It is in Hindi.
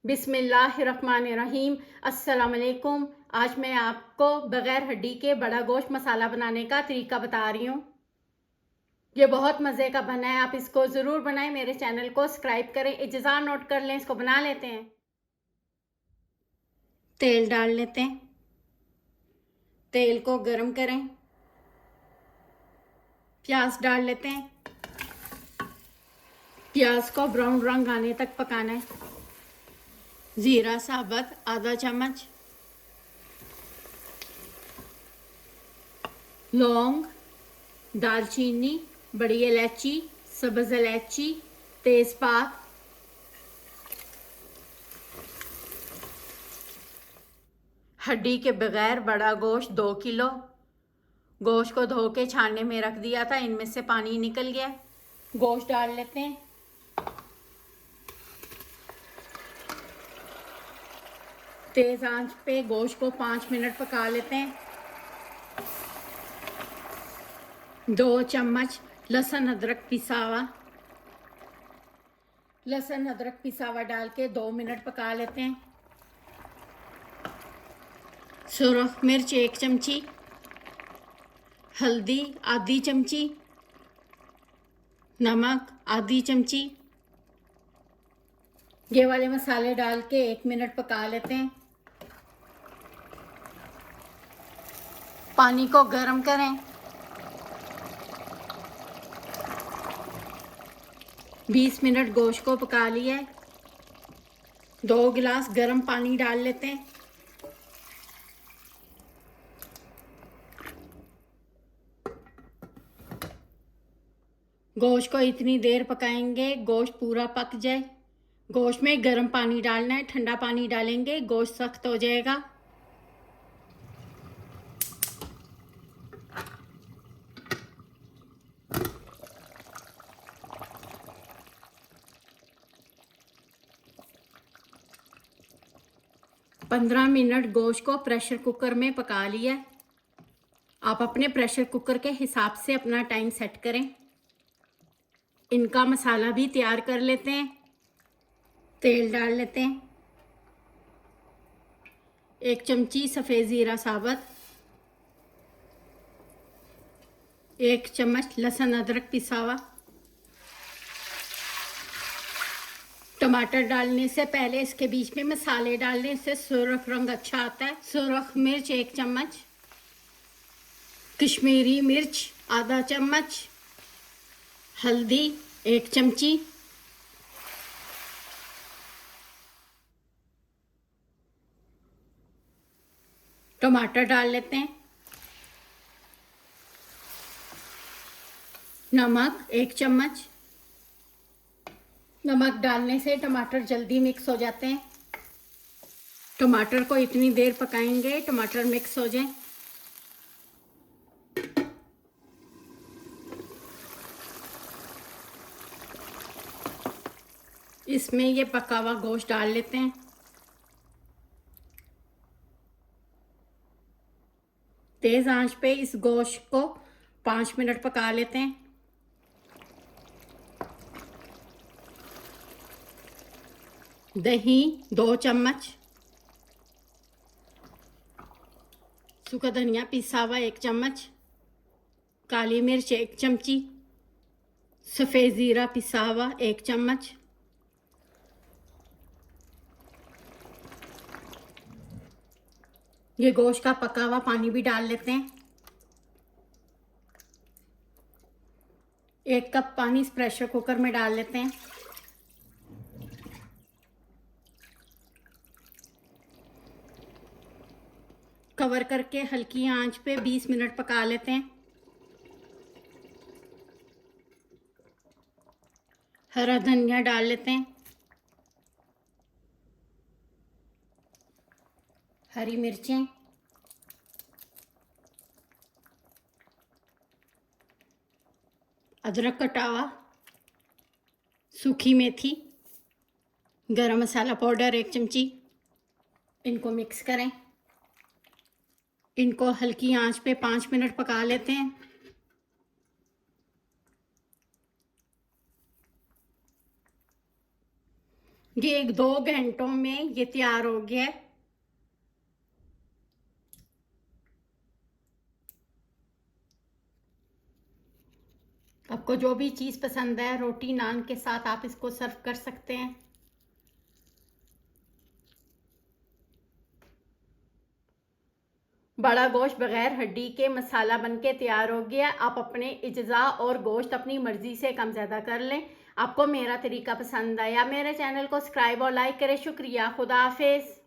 बिस्मिल्लाहिर्रहमानिर्रहीम। अस्सलाम वालेकुम। आज मैं आपको बग़ैर हड्डी के बड़ा गोश्त मसाला बनाने का तरीका बता रही हूँ। ये बहुत मज़े का बना है, आप इसको ज़रूर बनाएं। मेरे चैनल को सब्सक्राइब करें, इज्ज़ा नोट कर लें। इसको बना लेते हैं। तेल डाल लेते हैं, तेल को गरम करें। प्याज डाल लेते हैं, प्याज को ब्राउन रंग आने तक पकाना है। ज़ीरा साबुत आधा चम्मच, लौंग, दालचीनी, बड़ी इलायची, सब्ज़ इलायची, तेज़पात, हड्डी के बगैर बड़ा गोश्त 2 किलो। गोश्त को धो के छानने में रख दिया था, इनमें से पानी निकल गया। गोश्त डाल लेते हैं, तेज़ आंच पे गोश्त को 5 मिनट पका लेते हैं। 2 चम्मच लहसुन अदरक पिसा हुआ, लहसुन अदरक पिसा हुआ डाल के 2 मिनट पका लेते हैं। सुरख मिर्च 1 चमची, हल्दी आधी चमची, नमक आधी चमची। ये वाले मसाले डाल के 1 मिनट पका लेते हैं। पानी को गर्म करें। 20 मिनट गोश्त को पका लिया है। 2 गिलास गर्म पानी डाल लेते हैं। गोश्त को इतनी देर पकाएंगे गोश्त पूरा पक जाए। गोश्त में गर्म पानी डालना है, ठंडा पानी डालेंगे गोश्त सख्त हो जाएगा। पंद्रह मिनट गोश्त को प्रेशर कुकर में पका लिया। आप अपने प्रेशर कुकर के हिसाब से अपना टाइम सेट करें। इनका मसाला भी तैयार कर लेते हैं। तेल डाल लेते हैं, 1 चमची सफ़ेद ज़ीरा साबुत, 1 चम्मच लहसुन अदरक पिसा हुआ। टमाटर डालने से पहले इसके बीच में मसाले डालने से सुर्ख रंग अच्छा आता है। सुरख मिर्च 1 चम्मच, कश्मीरी मिर्च आधा चम्मच, हल्दी 1 चमची, टमाटर डाल लेते हैं, नमक 1 चम्मच। नमक डालने से टमाटर जल्दी मिक्स हो जाते हैं। टमाटर को इतनी देर पकाएंगे टमाटर मिक्स हो जाए। इसमें ये पका हुआ गोश्त डाल लेते हैं। तेज आंच पे इस गोश्त को 5 मिनट पका लेते हैं। दही 2 चम्मच, सूखा धनिया पिसा हुआ 1 चम्मच, काली मिर्च 1 चमची, सफ़ेद ज़ीरा पिसा हुआ 1 चम्मच, ये गोश्त का पका हुआ पानी भी डाल लेते हैं। 1 कप पानी इस प्रेशर कुकर में डाल लेते हैं। कवर करके हल्की आंच पे 20 मिनट पका लेते हैं। हरा धनिया डाल लेते हैं, हरी मिर्चें, अदरक कटा हुआ, सूखी मेथी, गरम मसाला पाउडर 1 चमची। इनको मिक्स करें। इनको हल्की आंच पे 5 मिनट पका लेते हैं। ये 2 घंटों में ये तैयार हो गया है। आपको जो भी चीज़ पसंद है रोटी नान के साथ आप इसको सर्व कर सकते हैं। बड़ा गोश्त बगैर हड्डी के मसाला बनके तैयार हो गया। आप अपने इज्जा और गोश्त अपनी मर्जी से कम ज़्यादा कर लें। आपको मेरा तरीका पसंद आया, मेरे चैनल को सब्सक्राइब और लाइक करें। शुक्रिया। खुदा हाफिज़।